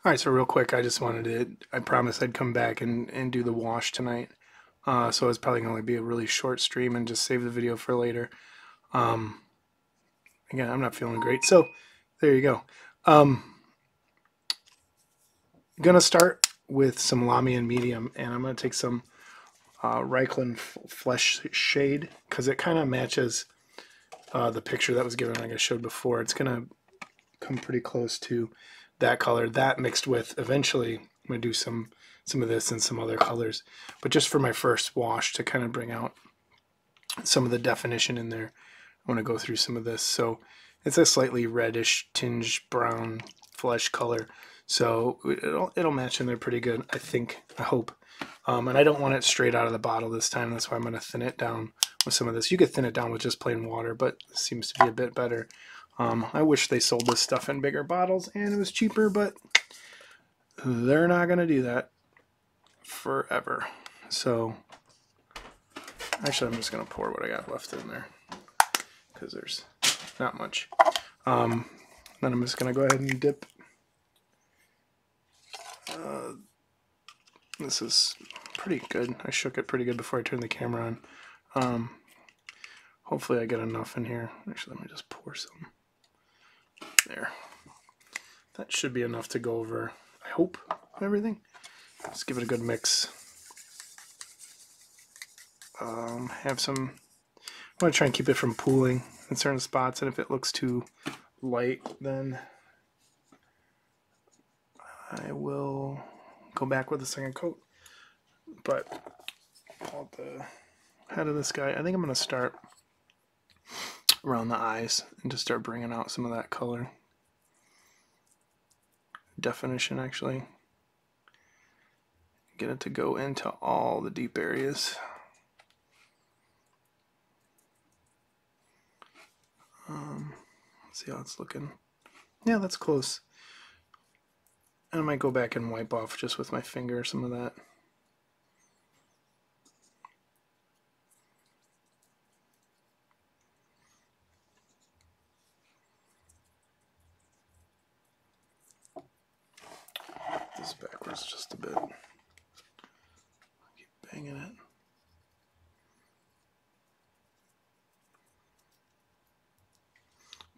All right, so real quick, I just wanted to, I promised I'd come back and do the wash tonight. So it's probably going to only be a really short stream and just save the video for later. Um, Again, I'm not feeling great. So there you go. Um, Gonna start with some Lamy and medium, and I'm going to take some Reichland Flesh Shade because it kind of matches the picture that was given like I showed before. It's going to come pretty close to that color. That mixed with eventually I'm gonna do some of this and some other colors, but just for my first wash to kind of bring out some of the definition in there, I want to go through some of this. So it's a slightly reddish tinge brown flesh color, so it'll match in there pretty good, I think, I hope. And I don't want it straight out of the bottle this time. That's why I'm going to thin it down with some of this. You could thin it down with just plain water, but it seems to be a bit better. I wish they sold this stuff in bigger bottles and it was cheaper, but they're not going to do that forever. So actually, I'm just going to pour what I got left in there because there's not much. Then I'm just going to go ahead and dip. This is pretty good. I shook it pretty good before I turned the camera on. Hopefully I get enough in here. Actually, let me just pour some. There. That should be enough to go over, I hope, everything. Let's give it a good mix. Have some, I want to try and keep it from pooling in certain spots, and if it looks too light, then I will go back with a second coat. But pull out the head of this guy. I think I'm going to start around the eyes and just start bringing out some of that color. Definition, actually. Get it to go into all the deep areas. Let's see how it's looking. Yeah, that's close. And I might go back and wipe off just with my finger some of that. This backwards just a bit. Keep banging it.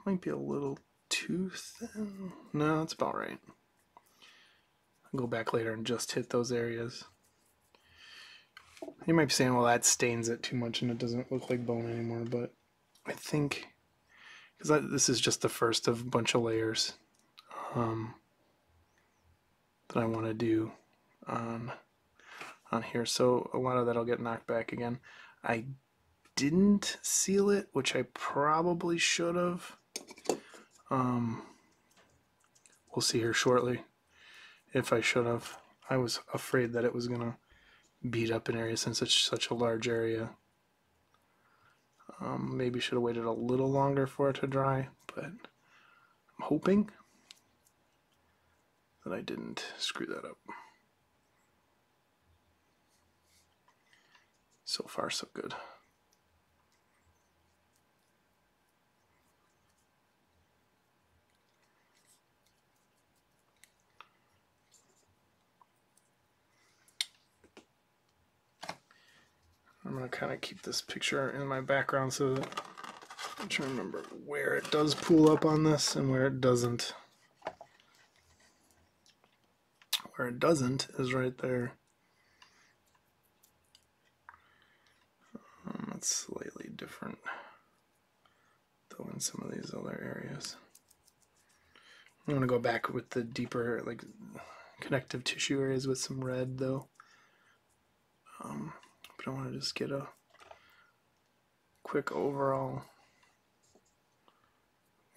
Might be a little too thin. No, it's about right. I'll go back later and just hit those areas. You might be saying, well, that stains it too much and it doesn't look like bone anymore, but I think, because this is just the first of a bunch of layers that I want to do on here, so a lot of that will get knocked back again. I didn't seal it, which I probably should have. We'll see here shortly if I should have. I was afraid that it was going to beat up an area since it's such a large area. Maybe should have waited a little longer for it to dry, but I'm hoping that I didn't screw that up. So far, so good. I'm going to kind of keep this picture in my background so that I'm trying to remember where it does pool up on this and where it doesn't. Where it doesn't is right there. That's slightly different, though, in some of these other areas. I'm going to go back with the deeper, like, connective tissue areas with some red, though. But I want to just get a quick overall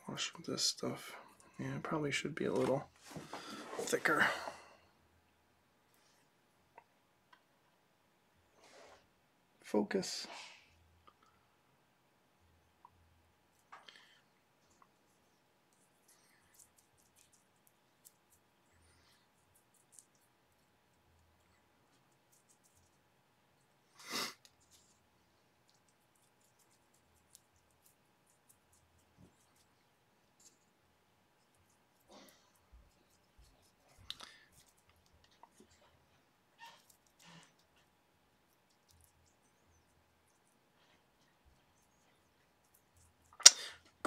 wash of this stuff. Yeah, it probably should be a little thicker. Focus.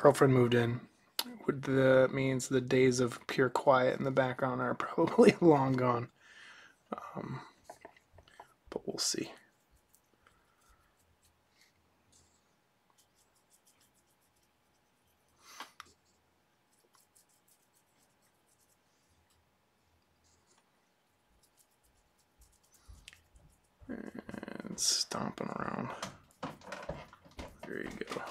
girlfriend moved in. That means the days of pure quiet in the background are probably long gone. But we'll see. And stomping around. There you go.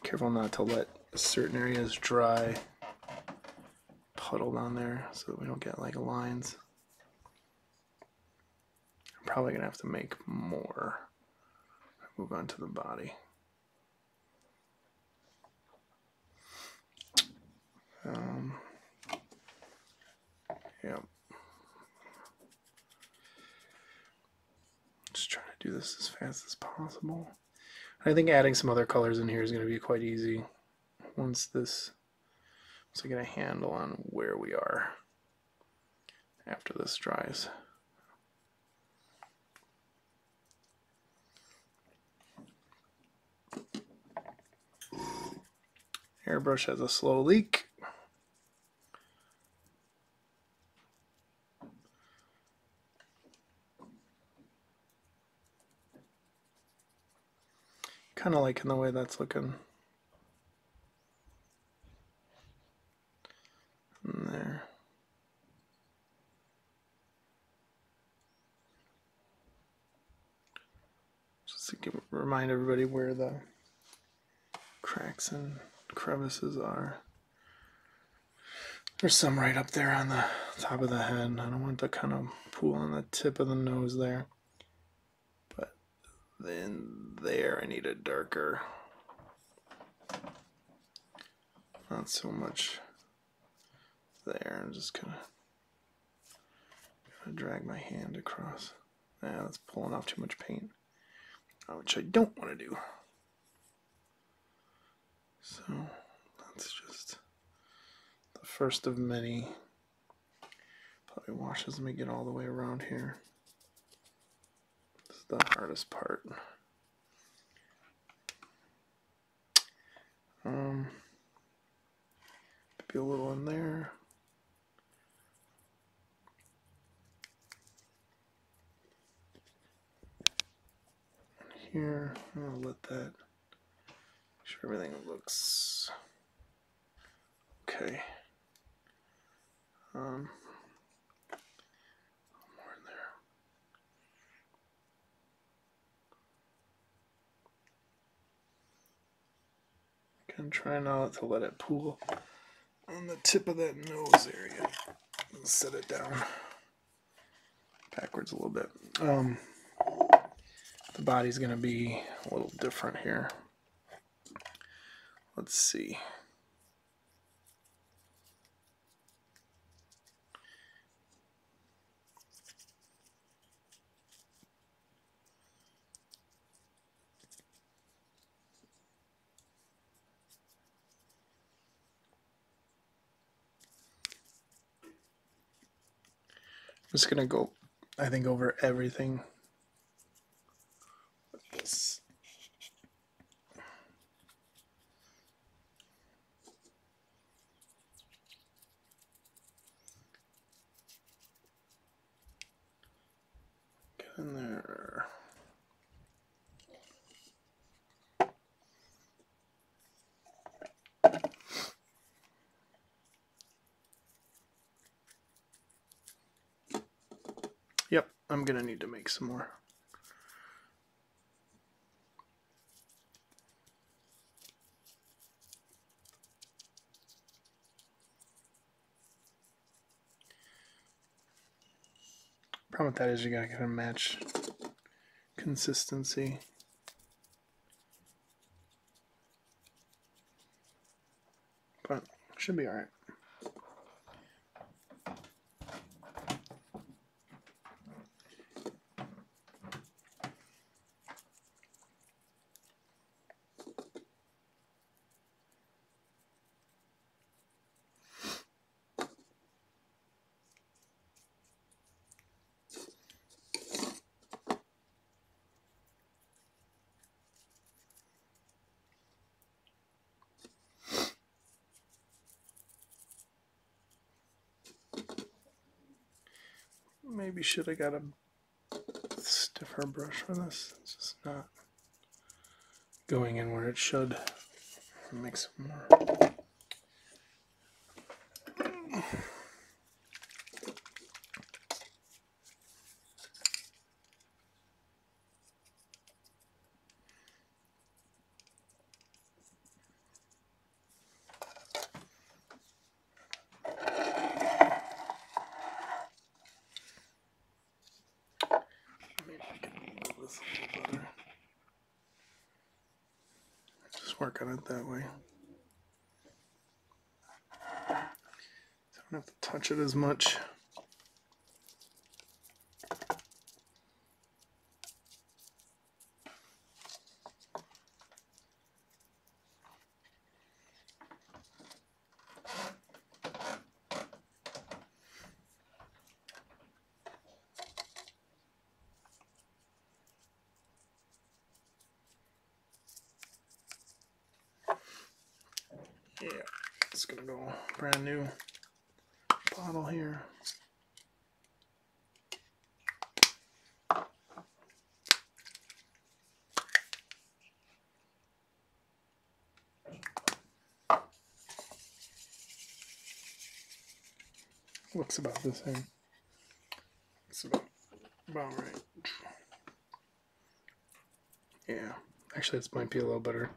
Careful not to let certain areas dry, puddle down there so that we don't get like lines. I'm probably gonna have to make more. Move on to the body. Yep. Just trying to do this as fast as possible. I think adding some other colors in here is going to be quite easy once I get a handle on where we are after this dries. Airbrush has a slow leak. Kind of liking the way that's looking. In there. Just to remind everybody where the cracks and crevices are. There's some right up there on the top of the head. I don't want to kind of pool on the tip of the nose there. But then there I need it darker. Not so much there. I'm just gonna drag my hand across. That's pulling off too much paint, which I don't want to do. So that's just the first of many. Probably washes me get all the way around here. This is the hardest part. Maybe a little in there. Here, I'll let that, make sure everything looks okay. More in there. Again, try not to let it pool on the tip of that nose area. Set it down backwards a little bit. The body's going to be a little different here. Let's see. I'm just going to go, I think, over everything with this. Get in there. Yep, I'm going to need to make some more. Problem with that is you gotta kind of match consistency. But should be alright. maybe should have got a stiffer brush for this. It's just not going in where it should. Make some more. Just work on it that way. So I don't have to touch it as much. Yeah, it's gonna go brand new bottle here. Looks about the same. It's about right. Yeah, actually this might be a little better.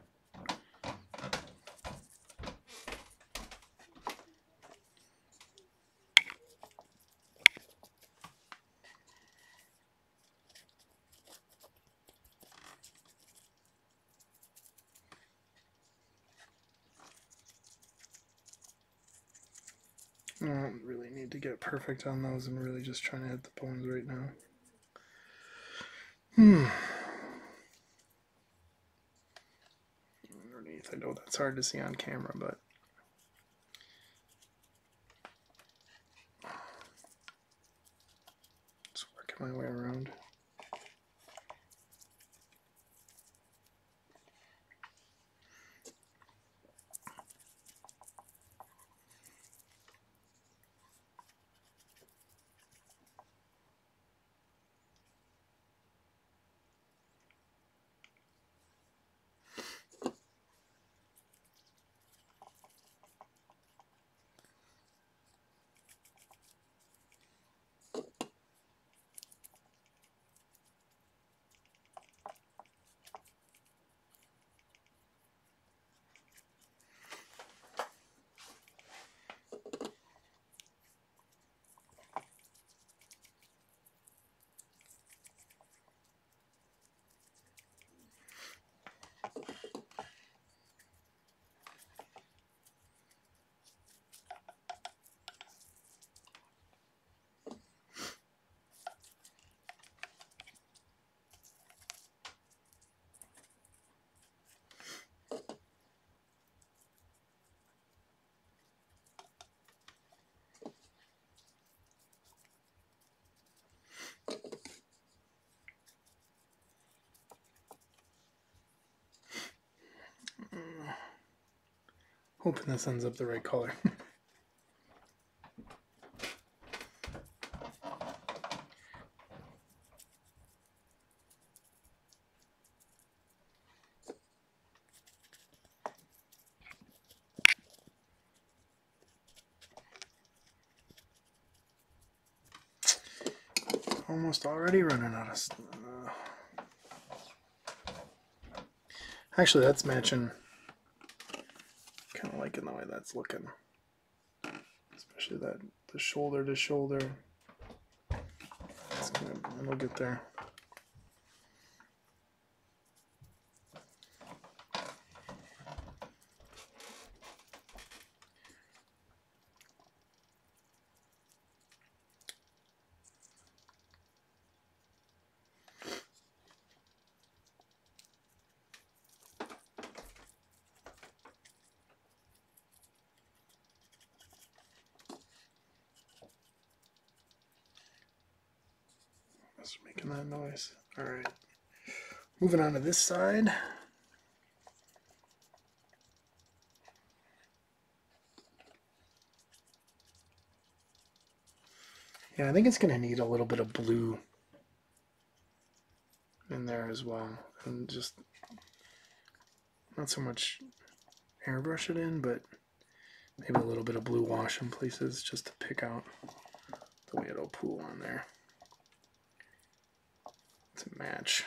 I don't really need to get perfect on those. I'm really just trying to hit the bones right now. Underneath, I know that's hard to see on camera, but just working my way around. Hoping this ends up the right color. Almost already running out of stuff. Actually, that's matching. Kind of liking the way that's looking. Especially that the shoulder to shoulder. It's gonna, it'll get there. Just making that noise. All right. Moving on to this side. Yeah, I think it's going to need a little bit of blue in there as well. And just not so much airbrush it in, but maybe a little bit of blue wash in places just to pick out the way it'll pool on there. To match.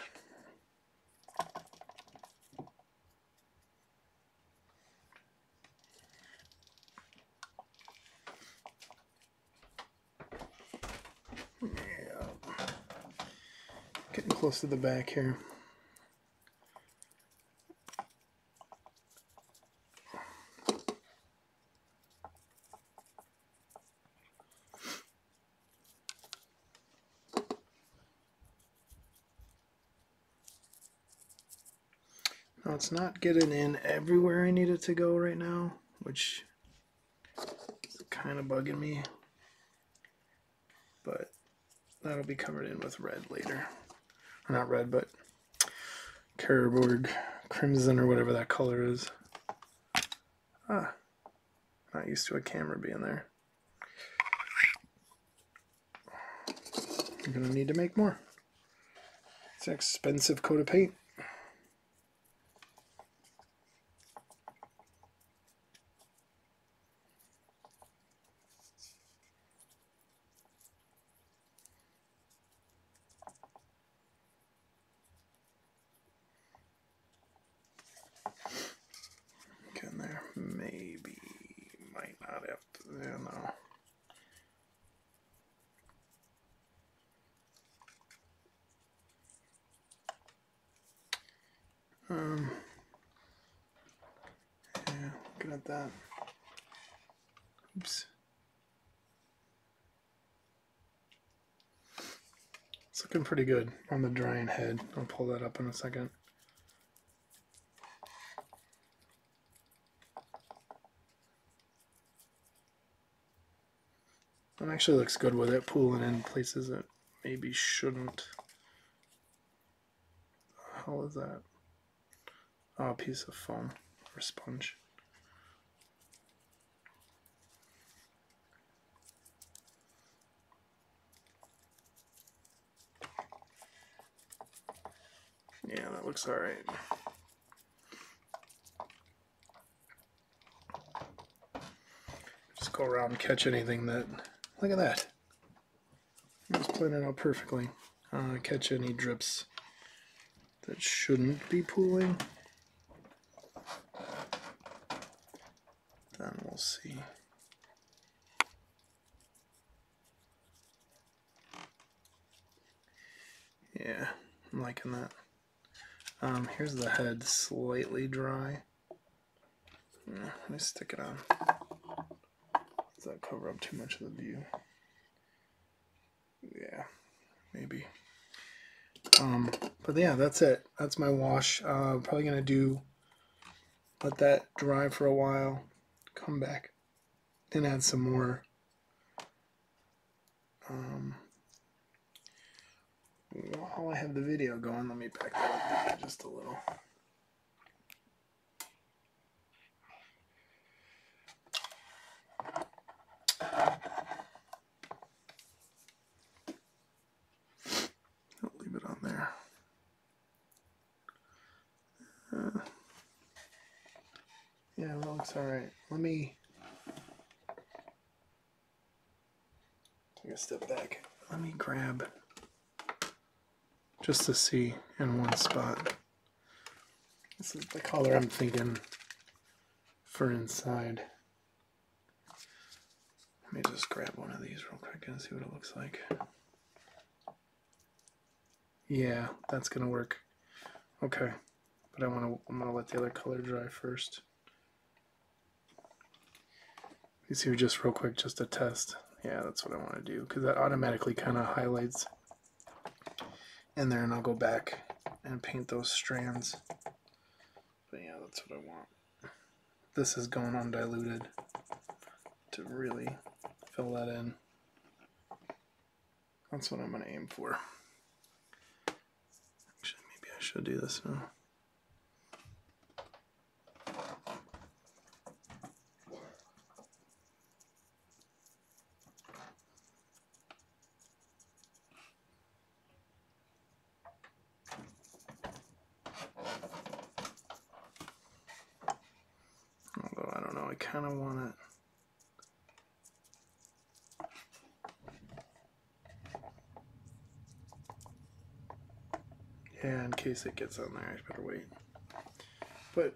Yeah. Getting close to the back here. Now it's not getting in everywhere I need it to go right now, which is kind of bugging me, but that'll be covered in with red later. Or not red, but Carroburg Crimson or whatever that color is. Ah, not used to a camera being there. I'm gonna need to make more. It's an expensive coat of paint. Get in there. Maybe, might not have to, yeah, no. Yeah, looking at that. Oops. It's looking pretty good on the drying head. I'll pull that up in a second. It actually looks good with it pooling in places that maybe shouldn't. How is that? Oh, a piece of foam or sponge. Yeah, that looks alright. Just go around and catch anything that, look at that. Just playing it out perfectly. Catch any drips that shouldn't be pooling. Then we'll see. Yeah, I'm liking that. Here's the head, slightly dry. Yeah, let me stick it on. Does that cover up too much of the view? Yeah, maybe. But yeah, that's it. That's my wash. Probably gonna let that dry for a while, come back, then add some more. While I have the video going, let me back that up just a little. I'll leave it on there. Yeah, that looks alright. Let me take a step back. Let me grab, just to see in one spot. This is the color I'm thinking for inside. Let me just grab one of these real quick and see what it looks like. Yeah, that's gonna work. Okay, but I'm gonna let the other color dry first. You see, just real quick, just to test. Yeah, that's what I want to do, because that automatically kind of highlights in there, and I'll go back and paint those strands. But yeah, that's what I want. This is going undiluted to really fill that in. That's what I'm going to aim for. Actually, maybe I should do this now. kind of want it. Yeah, in case it gets on there, I better wait. But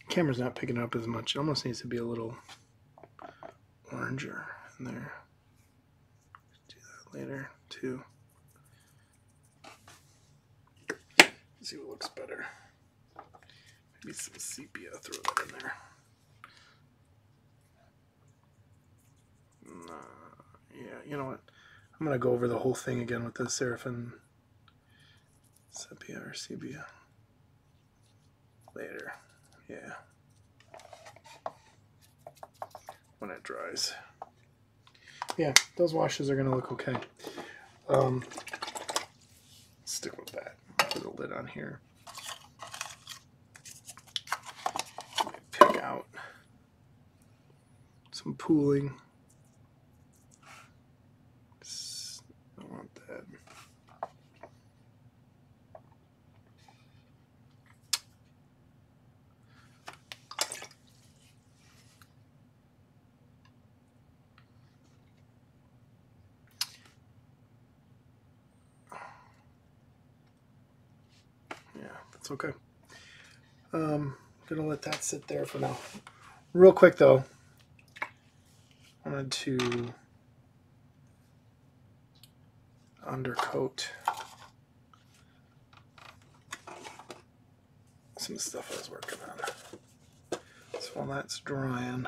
camera's not picking up as much. It almost needs to be a little oranger in there. Do that later too. Let's see what looks better. Maybe some sepia. Throw that in there. Yeah, you know what? I'm gonna go over the whole thing again with the Seraphim sepia or sepia later. Yeah, when it dries. Yeah, those washes are gonna look okay. Stick with that. Put a lid on here. Pick out some pooling. I want that. Yeah, that's okay. I'm gonna let that sit there for now. Real quick though, I wanted to undercoat some stuff I was working on. So while that's drying,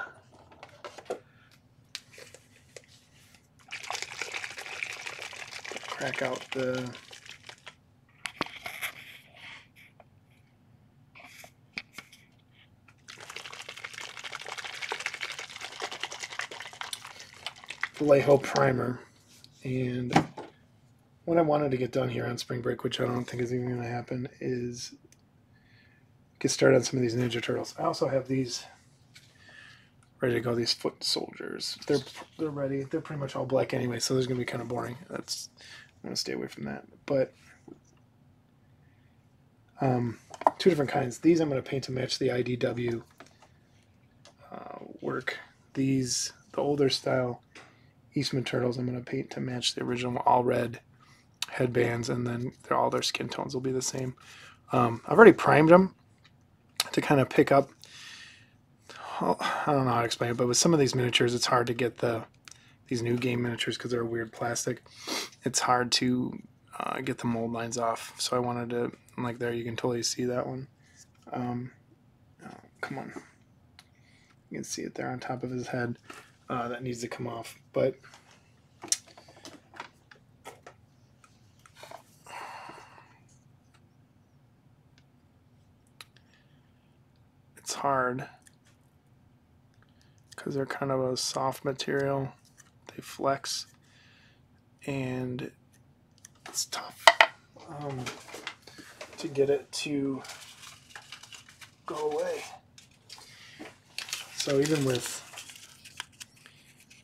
crack out the Vallejo primer. And what I wanted to get done here on spring break, which I don't think is even going to happen, is get started on some of these Ninja Turtles. I also have these ready to go, these foot soldiers. They're ready. They're pretty much all black anyway, so this is going to be kind of boring. I'm going to stay away from that. But two different kinds. These I'm going to paint to match the IDW work. These, the older style Eastman Turtles, I'm going to paint to match the original all red headbands, and then all their skin tones will be the same. I've already primed them to kind of pick up, I don't know how to explain it, but with some of these miniatures, it's hard to get these new game miniatures because they're a weird plastic. It's hard to get the mold lines off. So I wanted to, like there, you can totally see that one. Oh, come on. You can see it there on top of his head. That needs to come off. But it's hard because they're kind of a soft material. They flex, and it's tough to get it to go away. So even with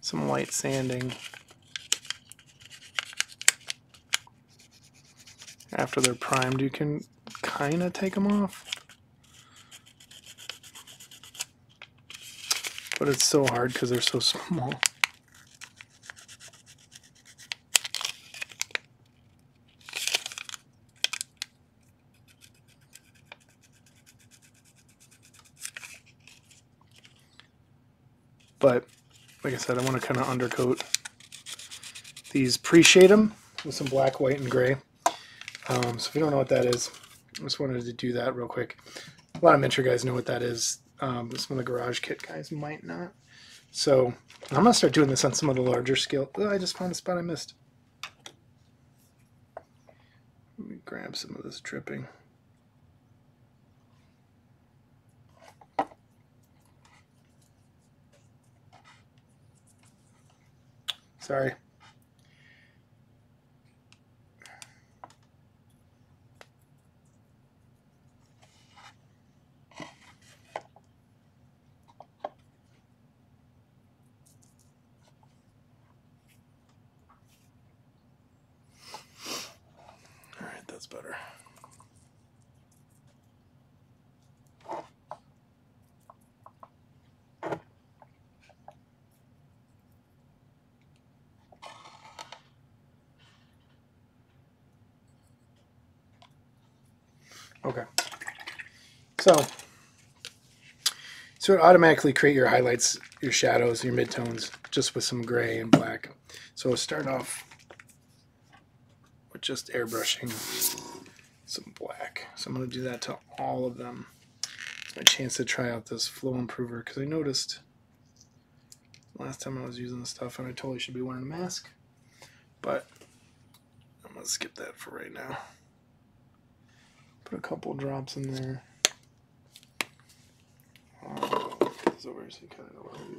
some light sanding, after they're primed, you can kind of take them off. But it's so hard because they're so small. But like I said, I want to kind of undercoat these, pre-shade them with some black, white, and gray. So if you don't know what that is, I just wanted to do that real quick. A lot of miniature guys know what that is. Some of the garage kit guys might not. So I'm going to start doing this on some of the larger scale. Oh, I just found a spot I missed. Let me grab some of this dripping. Sorry. All right, that's better. Okay. So it automatically create your highlights, your shadows, your midtones, just with some gray and black. So we'll start off with just airbrushing some black. So I'm going to do that to all of them. It's my chance to try out this flow improver, because I noticed last time I was using this stuff, and I totally should be wearing a mask, but I'm going to skip that for right now. Put a couple drops in there. Over so you kind of know what I'm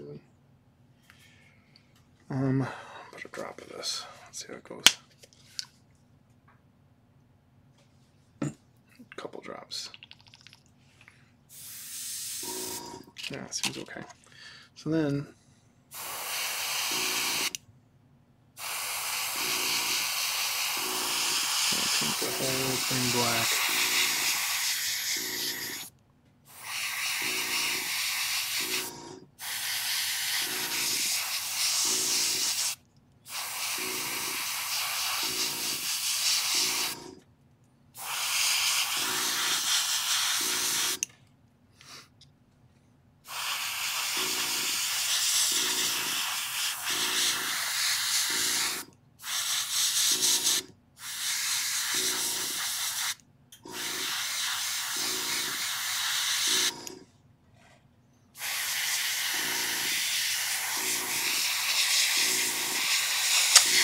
using. Put a drop of this. Let's see how it goes. A couple drops. Yeah, seems okay. So then I'll paint the whole thing black.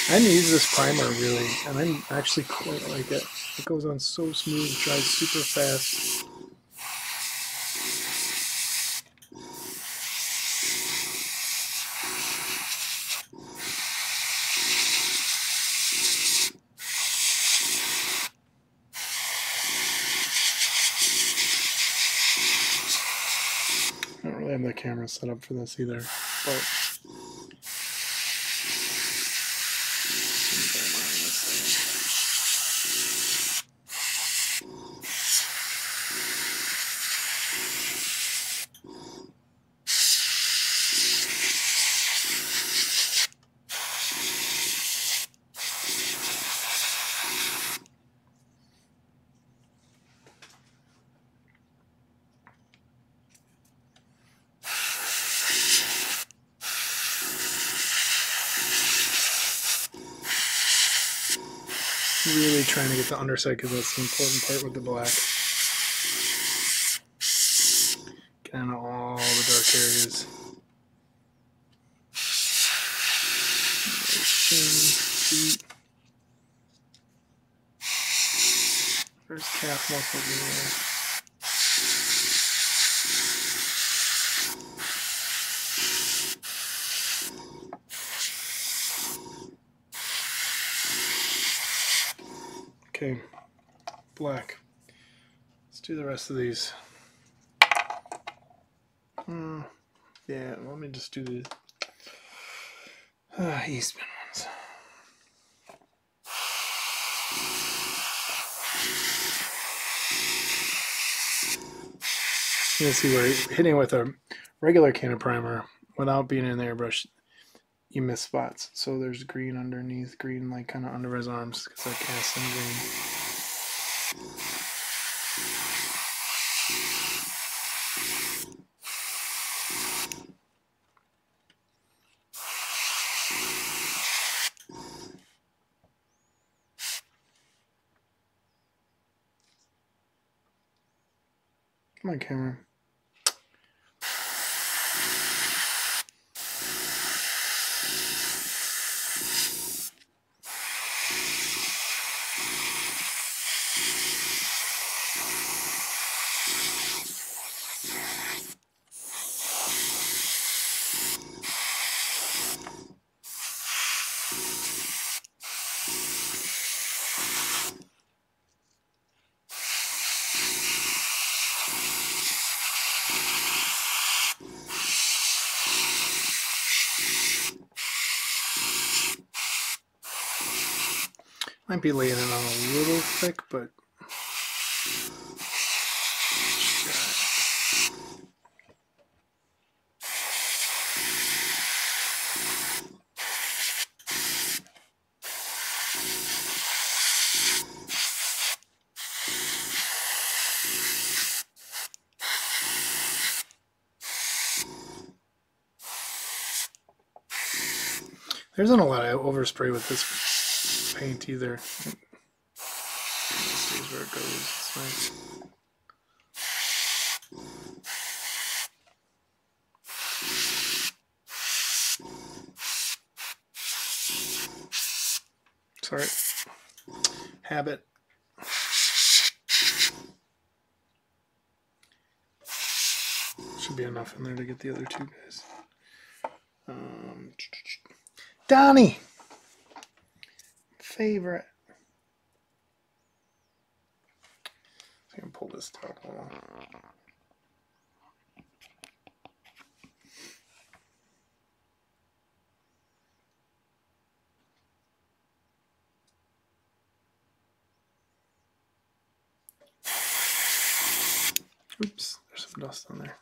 I didn't use this primer really, and I'm actually quite like it. It goes on so smooth, dries super fast. I don't really have the camera set up for this either, but really trying to get the underside because that's the important part with the black. Get into all the dark areas. Feet. There's calf muscles in there. Okay, black. Let's do the rest of these. Yeah, let me just do the Eastman ones. You can see where hitting with a regular can of primer without being in the airbrush, you miss spots. So there's green underneath, green like kind of under his arms because I cast some green. Come on, camera. Might be laying it on a little thick, but There isn't a lot of overspray with this paint either. This is where it goes. It's nice. Sorry. Habit. Should be enough in there to get the other two guys. Donnie! Favorite. I can pull this top off. Oops, there's some dust on there.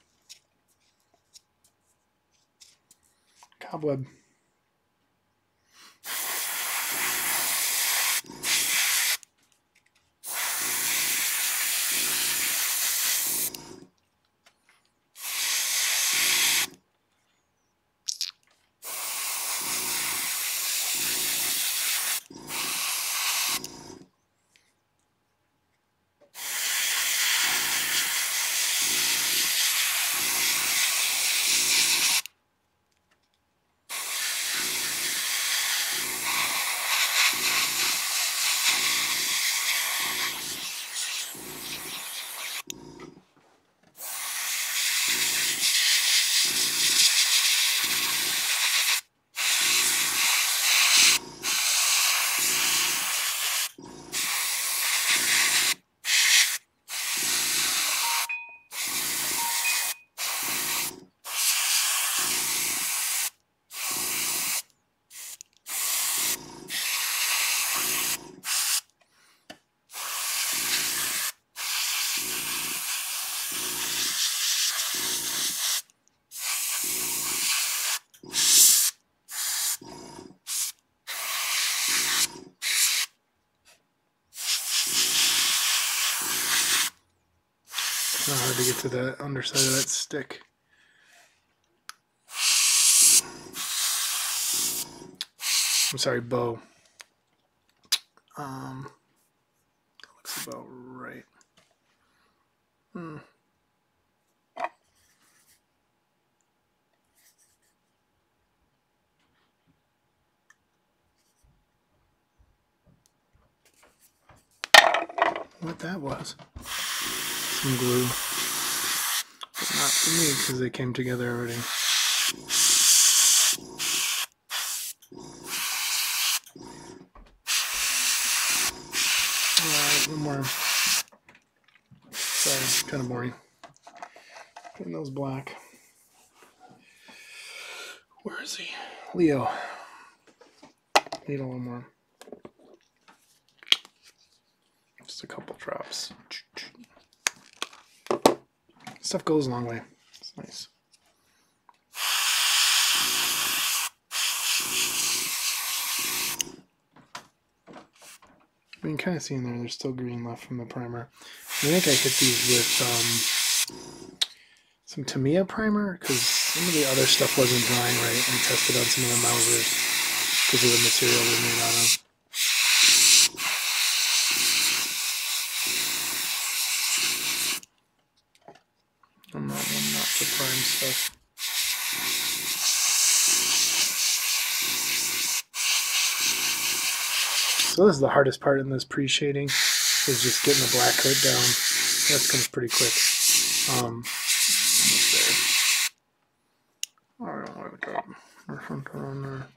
Cobweb. It's not hard to get to the underside of that stick. I'm sorry, bow. That looks about right. What that was. Some glue. But not for me because they came together already. Alright, one more. Sorry, kind of boring. Getting those black. Where is he? Leo. Need a little more. Just a couple drops. Stuff goes a long way. It's nice. You can kind of see in there, there's still green left from the primer. I think I hit these with some Tamiya primer because some of the other stuff wasn't drying right. I tested on some of the Mausers because of the material they're made out of. I'm not to prime stuff. So this is the hardest part in this pre-shading, is just getting the black coat down. That comes pretty quick. Almost there. I don't want to go around there.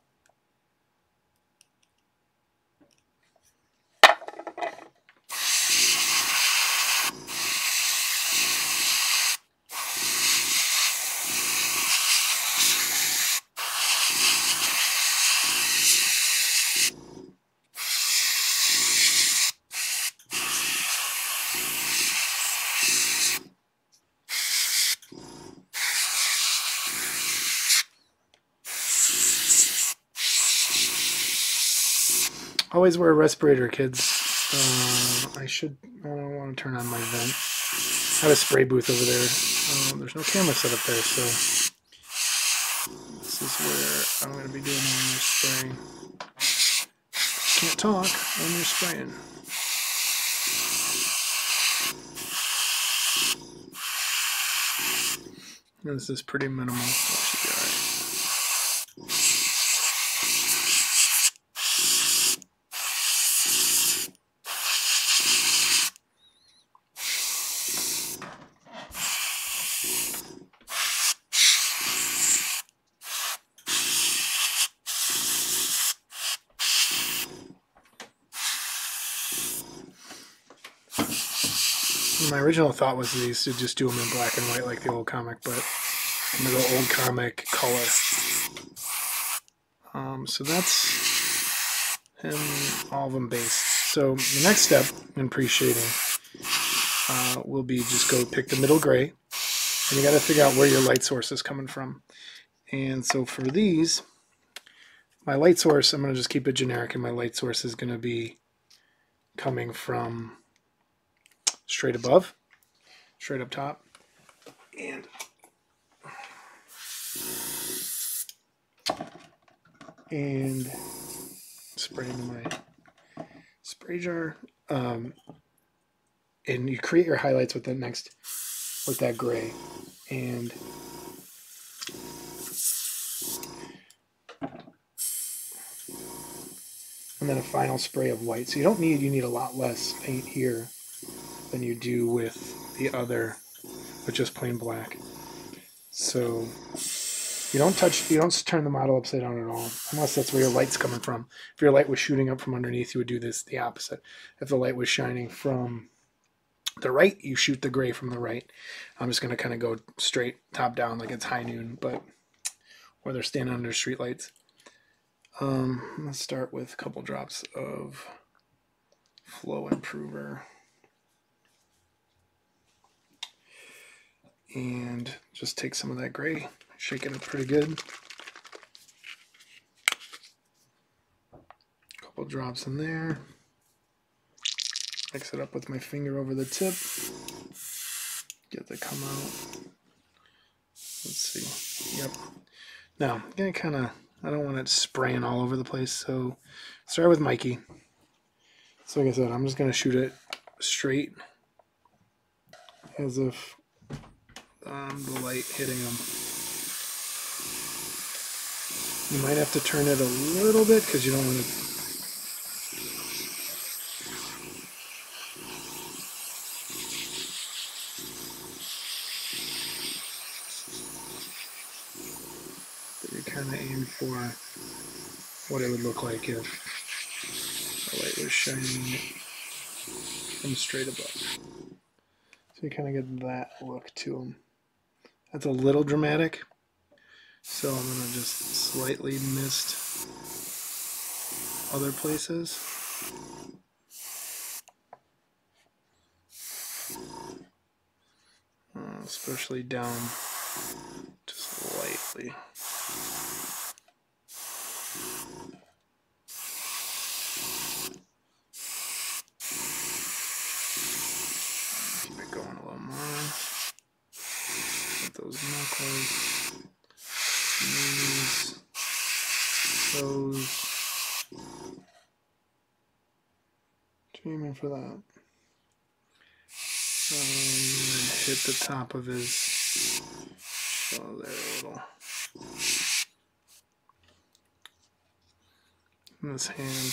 Always wear a respirator, kids. I don't want to turn on my vent. I have a spray booth over there. There's no camera set up there, so let's see is where I'm going to be doing when you're spraying. Can't talk when you're spraying. This is pretty minimal, so it should be alright. My original thought was these to just do them in black and white like the old comic, but I'm going to go old comic color. So that's him, all of them based. So the next step in pre-shading will be just go pick the middle gray, and you got to figure out where your light source is coming from. And so for these, my light source, I'm going to just keep it generic, and my light source is going to be coming from straight above, straight up top, and spray into my spray jar. And you create your highlights with that gray, and then a final spray of white. So you need a lot less paint here than you do with the other, with just plain black. So you don't turn the model upside down at all, unless that's where your light's coming from. If your light was shooting up from underneath, you would do this the opposite. If the light was shining from the right, you shoot the gray from the right. I'm just going to kind of go straight top down like it's high noon, but where they're standing under street lights. Let's start with a couple drops of Flow Improver. And just take some of that gray, shake it up pretty good. A couple drops in there. Mix it up with my finger over the tip. Get it to come out. Let's see. Yep. Now, I'm going to kind of, I don't want it spraying all over the place, so start with Mikey. So like I said, I'm just going to shoot it straight as if the light hitting them. You might have to turn it a little bit because you don't want to. But you kind of aim for what it would look like if the light was shining from straight above. So you kind of get that look to them. That's a little dramatic, so I'm going to just slightly mist other places. Especially down just lightly. Keep it going a little more. Get those knuckles, knees, toes. Aiming for that. Hit the top of his shell there a little. In his hand,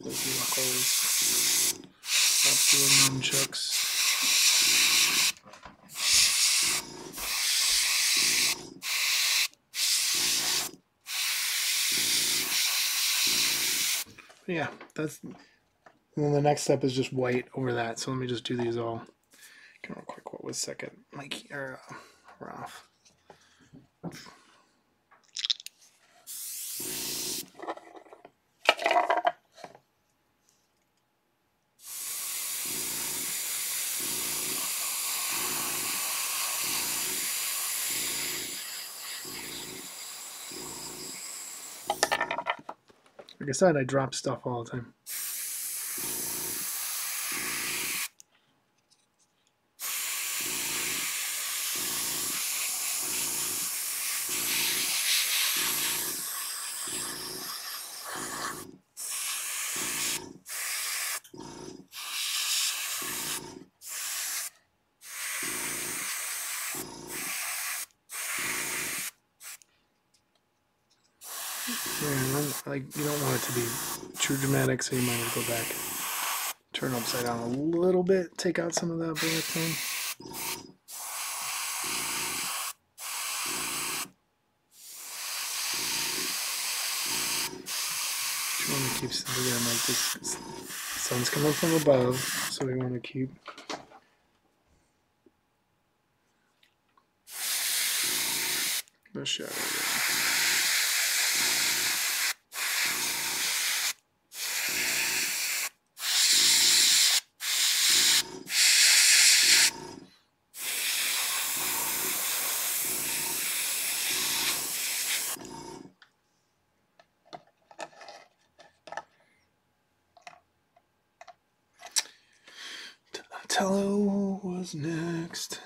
those knuckles, up to the nunchucks. Yeah, that's. And then the next step is just white over that. So let me just do these all. Real quick, what was second? Mikey or Ralph? Like I said, I drop stuff all the time. Yeah, like you don't want it to be too dramatic, so you might want to go back, turn upside down a little bit, take out some of that black tone. You want to keep again like this. The sun's coming from above, so we want to keep the shadow there. Tello was next.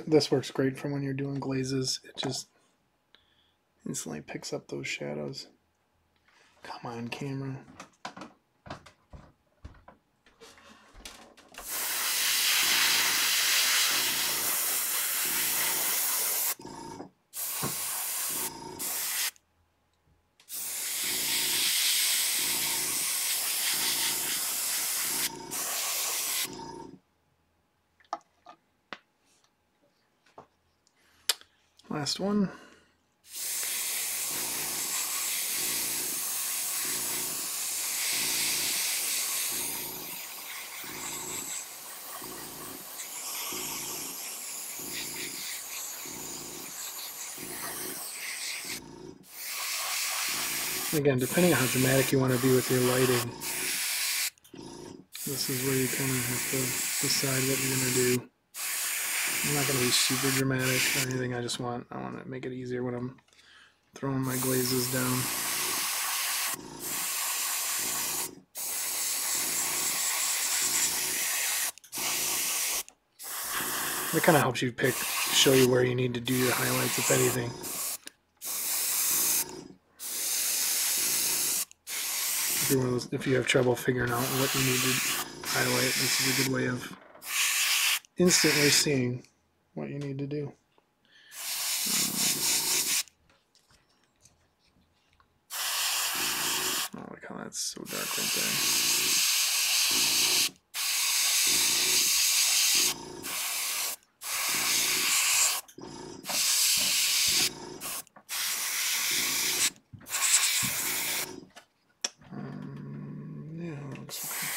This works great for when you're doing glazes. It just instantly picks up those shadows. Come on, camera. Last one. Again, depending on how dramatic you want to be with your lighting, this is where you kind of have to decide what you're going to do. I'm not going to be super dramatic or anything. I want to make it easier when I'm throwing my glazes down. It kind of helps you show you where you need to do your highlights, if anything. If you have trouble figuring out what you need to highlight, this is a good way of instantly seeing what you need to do. Oh, look how that's so dark right there. Yeah, looks okay.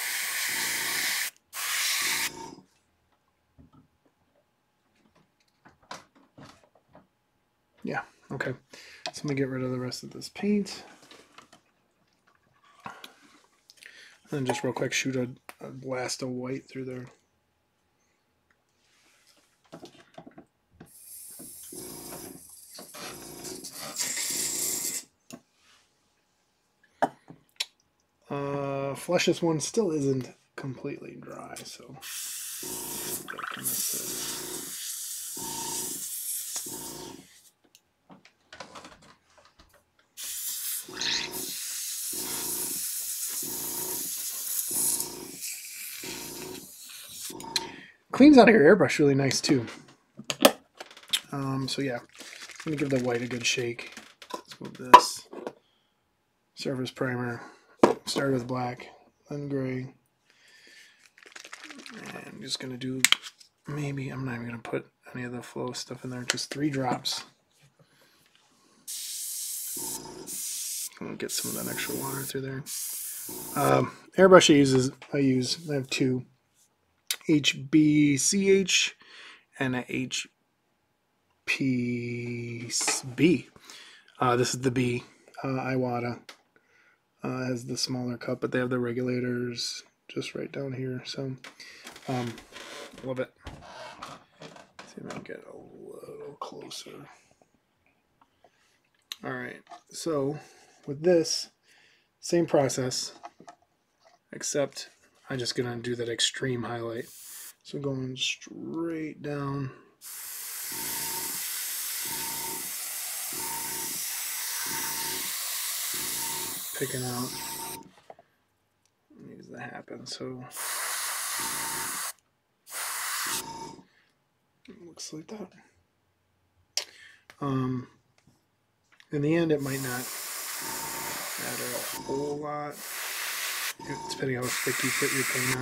Yeah, okay. So let me get rid of the rest of this paint. And just real quick, shoot a blast of white through there. Fleshless One still isn't completely dry, so back on this cleans out of your airbrush really nice too. So yeah, I'm gonna give the white a good shake. Let's move this surface primer. Start with black, then gray. And I'm just gonna do, maybe I'm not even gonna put any of the flow stuff in there, just 3 drops. I'm gonna get some of that extra water through there. Airbrush I have two, HBCH and a HPB. This is the B. Iwata has the smaller cup, but they have the regulators just right down here. So, love it. Let's see if I can get a little closer. All right, so with this, same process, except I'm just gonna do that extreme highlight. So going straight down. Picking out needs to happen. So it looks like that. In the end, it might not matter a whole lot, depending on how thick you put your paint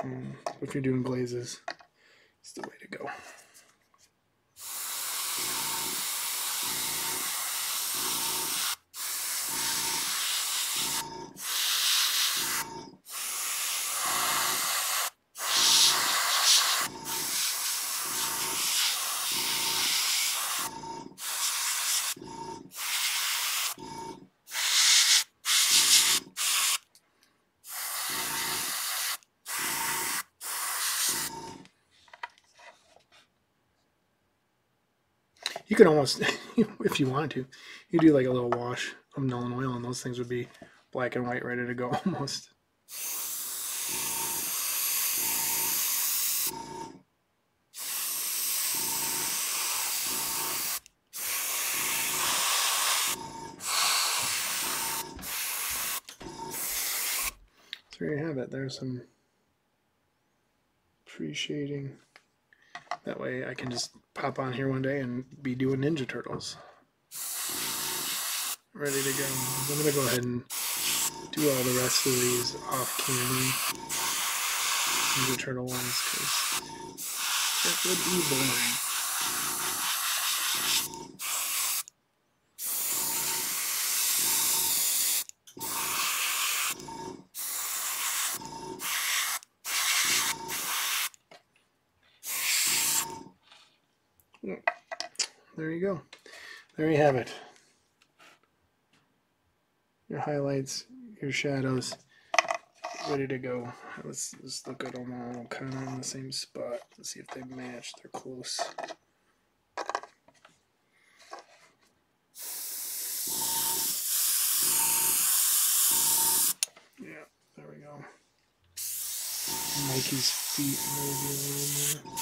on. If you're doing glazes, it's the way to go. You could almost, if you wanted to, you do like a little wash of Narin oil, and those things would be black and white, ready to go almost. So there you have it. There's some pre-shading. That way I can just pop on here one day and be doing Ninja Turtles. Ready to go. I'm going to go ahead and do all the rest of these off camera Ninja Turtle ones, because that would be boring. There you go. There you have it. Your highlights, your shadows, ready to go. Let's look at them all kind of in the same spot. Let's see if they match. They're close. Yeah, there we go. Mikey's feet maybe a little more.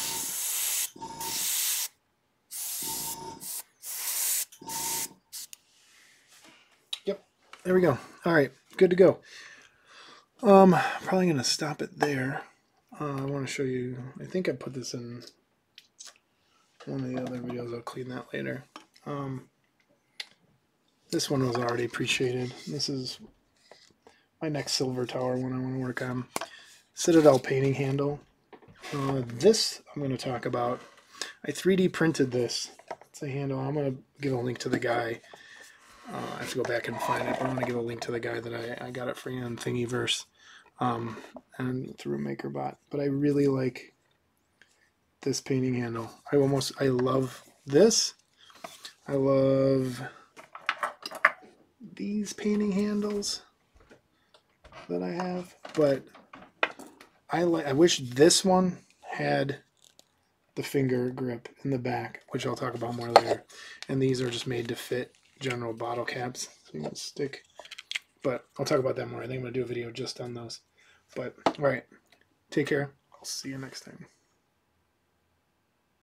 Yep, there we go. All right, good to go. Probably gonna stop it there. I want to show you. I think I put this in one of the other videos. I'll clean that later. This one was already pre-shaded. This is my next silver tower one I want to work on. Citadel painting handle. This I'm going to talk about. I 3D printed this. It's a handle. I'm going to give a link to the guy. I have to go back and find it, but I'm going to give a link to the guy that I got it free on Thingiverse and through MakerBot. But I really like this painting handle. I love this. I love these painting handles that I have, but I wish this one had the finger grip in the back, which I'll talk about more later. And these are just made to fit general bottle caps, so you can stick. But I'll talk about that more. I think I'm going to do a video just on those. But, all right, take care. I'll see you next time.